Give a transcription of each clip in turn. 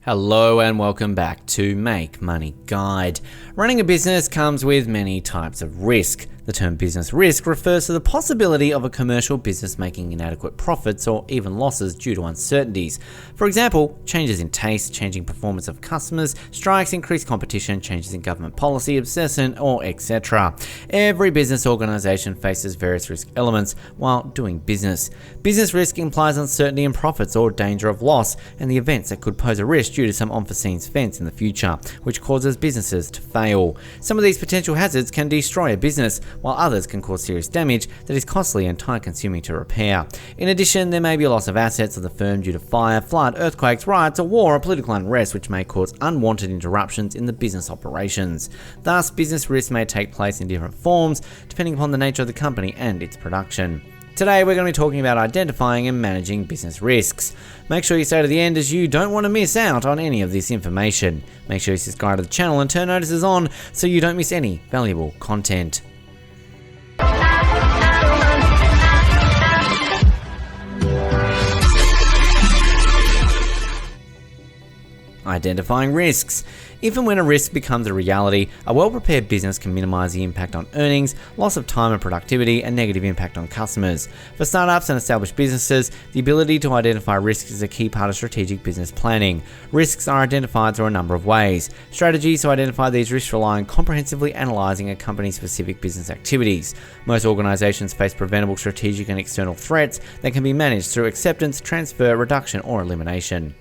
Hello and welcome back to Make Money Guide. Running a business comes with many types of risk. The term business risk refers to the possibility of a commercial business making inadequate profits or even losses due to uncertainties. For example, changes in taste, changing performance of customers, strikes, increased competition, changes in government policy, obsolescence, or etc. Every business organization faces various risk elements while doing business. Business risk implies uncertainty in profits or danger of loss and the events that could pose a risk due to some unforeseen events in the future, which causes businesses to fail. Some of these potential hazards can destroy a business, while others can cause serious damage that is costly and time-consuming to repair. In addition, there may be a loss of assets of the firm due to fire, flood, earthquakes, riots, or war or political unrest, which may cause unwanted interruptions in the business operations. Thus, business risks may take place in different forms, depending upon the nature of the company and its production. Today, we're going to be talking about identifying and managing business risks. Make sure you stay to the end as you don't want to miss out on any of this information. Make sure you subscribe to the channel and turn notices on so you don't miss any valuable content. Identifying risks. If and when a risk becomes a reality, a well-prepared business can minimize the impact on earnings, loss of time and productivity, and negative impact on customers. For startups and established businesses, the ability to identify risks is a key part of strategic business planning. Risks are identified through a number of ways. Strategies to identify these risks rely on comprehensively analyzing a company's specific business activities. Most organizations face preventable strategic and external threats that can be managed through acceptance, transfer, reduction, or elimination.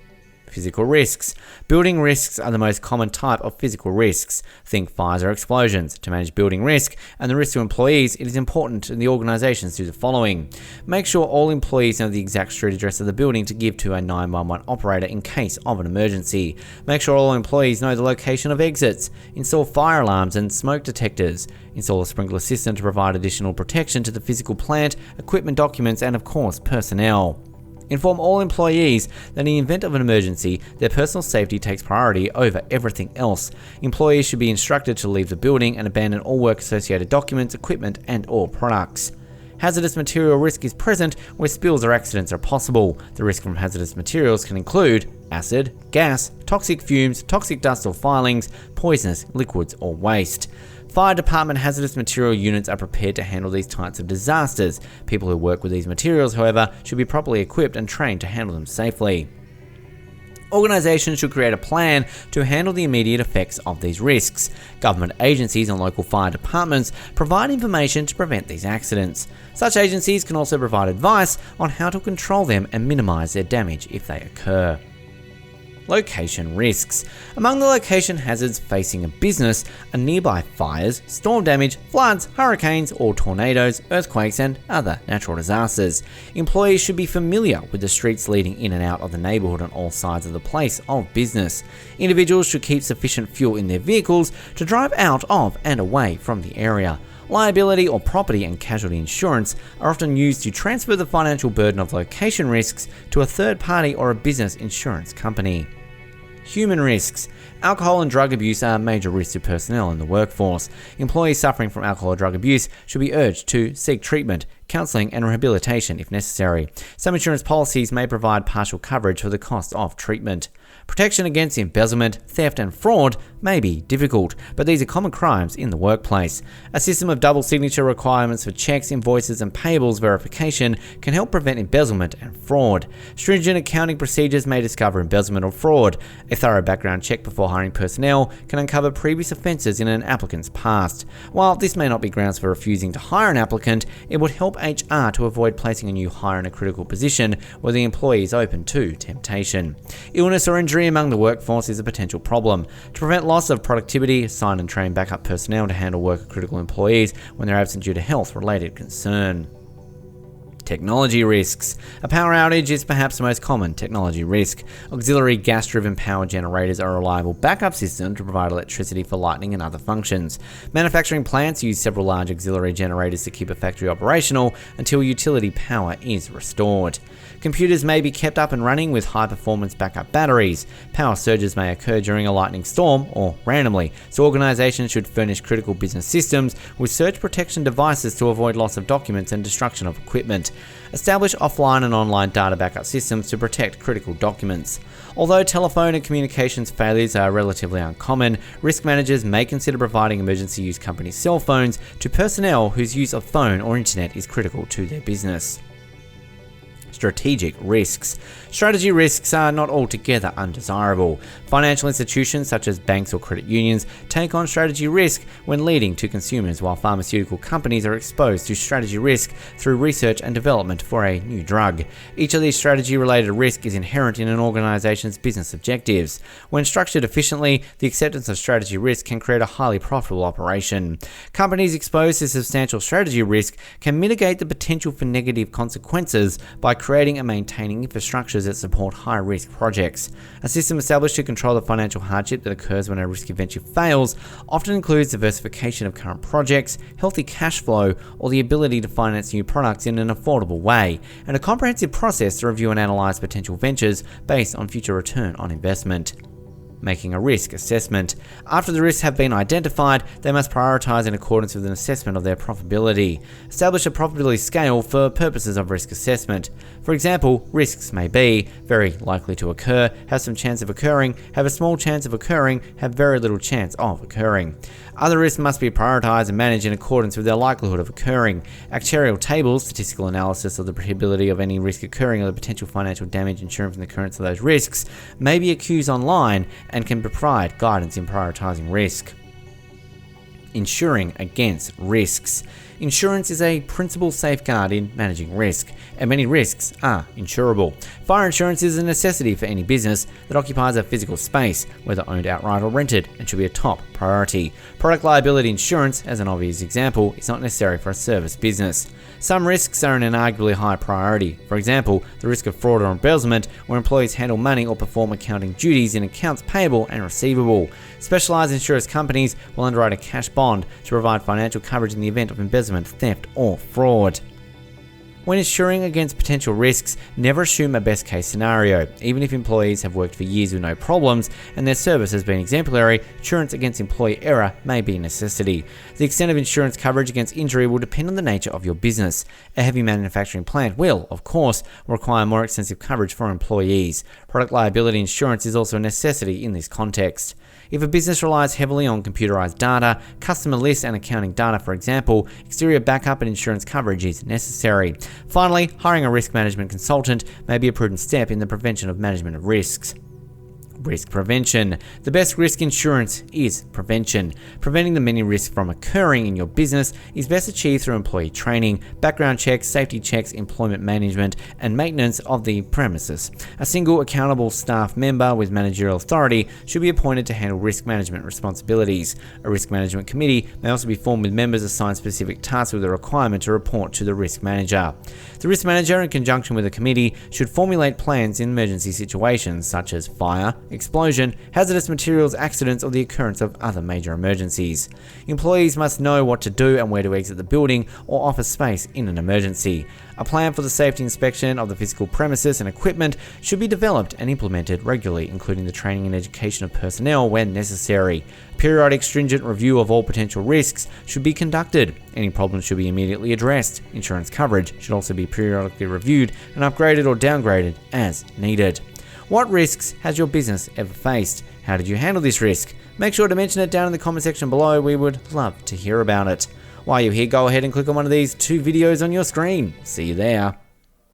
Physical risks. Building risks are the most common type of physical risks. Think fires or explosions. To manage building risk and the risk to employees, it is important that the organizations do the following. Make sure all employees know the exact street address of the building to give to a 911 operator in case of an emergency. Make sure all employees know the location of exits. Install fire alarms and smoke detectors. Install a sprinkler system to provide additional protection to the physical plant, equipment, documents, and of course, personnel. Inform all employees that in the event of an emergency, their personal safety takes priority over everything else. Employees should be instructed to leave the building and abandon all work-associated documents, equipment, and/or products. Hazardous material risk is present where spills or accidents are possible. The risk from hazardous materials can include acid, gas, toxic fumes, toxic dust or filings, poisonous liquids or waste. Fire department hazardous material units are prepared to handle these types of disasters. People who work with these materials, however, should be properly equipped and trained to handle them safely. Organizations should create a plan to handle the immediate effects of these risks. Government agencies and local fire departments provide information to prevent these accidents. Such agencies can also provide advice on how to control them and minimize their damage if they occur. Location risks. Among the location hazards facing a business are nearby fires, storm damage, floods, hurricanes or tornadoes, earthquakes, and other natural disasters. Employees should be familiar with the streets leading in and out of the neighborhood on all sides of the place of business. Individuals should keep sufficient fuel in their vehicles to drive out of and away from the area. Liability or property and casualty insurance are often used to transfer the financial burden of location risks to a third party or a business insurance company. Human risks. Alcohol and drug abuse are major risks to personnel in the workforce. Employees suffering from alcohol or drug abuse should be urged to seek treatment, counseling, and rehabilitation if necessary. Some insurance policies may provide partial coverage for the cost of treatment. Protection against embezzlement, theft, and fraud may be difficult, but these are common crimes in the workplace. A system of double signature requirements for checks, invoices, and payables verification can help prevent embezzlement and fraud. Stringent accounting procedures may discover embezzlement or fraud. A thorough background check before hiring personnel can uncover previous offences in an applicant's past. While this may not be grounds for refusing to hire an applicant, it would help HR to avoid placing a new hire in a critical position where the employee is open to temptation. Illness or injury among the workforce is a potential problem. To prevent loss of productivity, assign and train backup personnel to handle work of critical employees when they're absent due to health-related concern. Technology risks. A power outage is perhaps the most common technology risk. Auxiliary gas-driven power generators are a reliable backup system to provide electricity for lighting and other functions. Manufacturing plants use several large auxiliary generators to keep a factory operational until utility power is restored. Computers may be kept up and running with high-performance backup batteries. Power surges may occur during a lightning storm or randomly, so organizations should furnish critical business systems with surge protection devices to avoid loss of documents and destruction of equipment. Establish offline and online data backup systems to protect critical documents. Although telephone and communications failures are relatively uncommon, risk managers may consider providing emergency use company cell phones to personnel whose use of phone or internet is critical to their business. Strategic risks. Strategy risks are not altogether undesirable. Financial institutions such as banks or credit unions take on strategy risk when leading to consumers, while pharmaceutical companies are exposed to strategy risk through research and development for a new drug. Each of these strategy-related risks is inherent in an organization's business objectives. When structured efficiently, the acceptance of strategy risk can create a highly profitable operation. Companies exposed to substantial strategy risk can mitigate the potential for negative consequences by creating and maintaining infrastructures that support high-risk projects. A system established to control the financial hardship that occurs when a risky venture fails often includes diversification of current projects, healthy cash flow, or the ability to finance new products in an affordable way, and a comprehensive process to review and analyze potential ventures based on future return on investment. Making a risk assessment. After the risks have been identified, they must prioritize in accordance with an assessment of their profitability. Establish a profitability scale for purposes of risk assessment. For example, risks may be very likely to occur, have some chance of occurring, have a small chance of occurring, have very little chance of occurring. Other risks must be prioritized and managed in accordance with their likelihood of occurring. Actuarial tables, statistical analysis of the probability of any risk occurring or the potential financial damage ensuing from the occurrence of those risks, may be accused online and can provide guidance in prioritizing risk. Insuring against risks. Insurance is a principal safeguard in managing risk, and many risks are insurable. Fire insurance is a necessity for any business that occupies a physical space, whether owned outright or rented, and should be a top priority. Product liability insurance, as an obvious example, is not necessary for a service business. Some risks are an inarguably high priority. For example, the risk of fraud or embezzlement, where employees handle money or perform accounting duties in accounts payable and receivable. Specialized insurance companies will underwrite a cash bond to provide financial coverage in the event of embezzlement, theft, or fraud. When insuring against potential risks, never assume a best case scenario. Even if employees have worked for years with no problems and their service has been exemplary, insurance against employee error may be a necessity. The extent of insurance coverage against injury will depend on the nature of your business. A heavy manufacturing plant will, of course, require more extensive coverage for employees. Product liability insurance is also a necessity in this context. If a business relies heavily on computerized data, customer lists and accounting data, for example, exterior backup and insurance coverage is necessary. Finally, hiring a risk management consultant may be a prudent step in the prevention of management of risks. Risk prevention. The best risk insurance is prevention. Preventing the many risks from occurring in your business is best achieved through employee training, background checks, safety checks, employment management, and maintenance of the premises. A single accountable staff member with managerial authority should be appointed to handle risk management responsibilities. A risk management committee may also be formed with members assigned specific tasks with a requirement to report to the risk manager. The risk manager, in conjunction with the committee, should formulate plans in emergency situations such as fire, explosion, hazardous materials, accidents, or the occurrence of other major emergencies. Employees must know what to do and where to exit the building or office space in an emergency. A plan for the safety inspection of the physical premises and equipment should be developed and implemented regularly, including the training and education of personnel when necessary. Periodic stringent review of all potential risks should be conducted. Any problems should be immediately addressed. Insurance coverage should also be periodically reviewed and upgraded or downgraded as needed. What risks has your business ever faced? How did you handle this risk? Make sure to mention it down in the comment section below. We would love to hear about it. While you're here, go ahead and click on one of these 2 videos on your screen. See you there.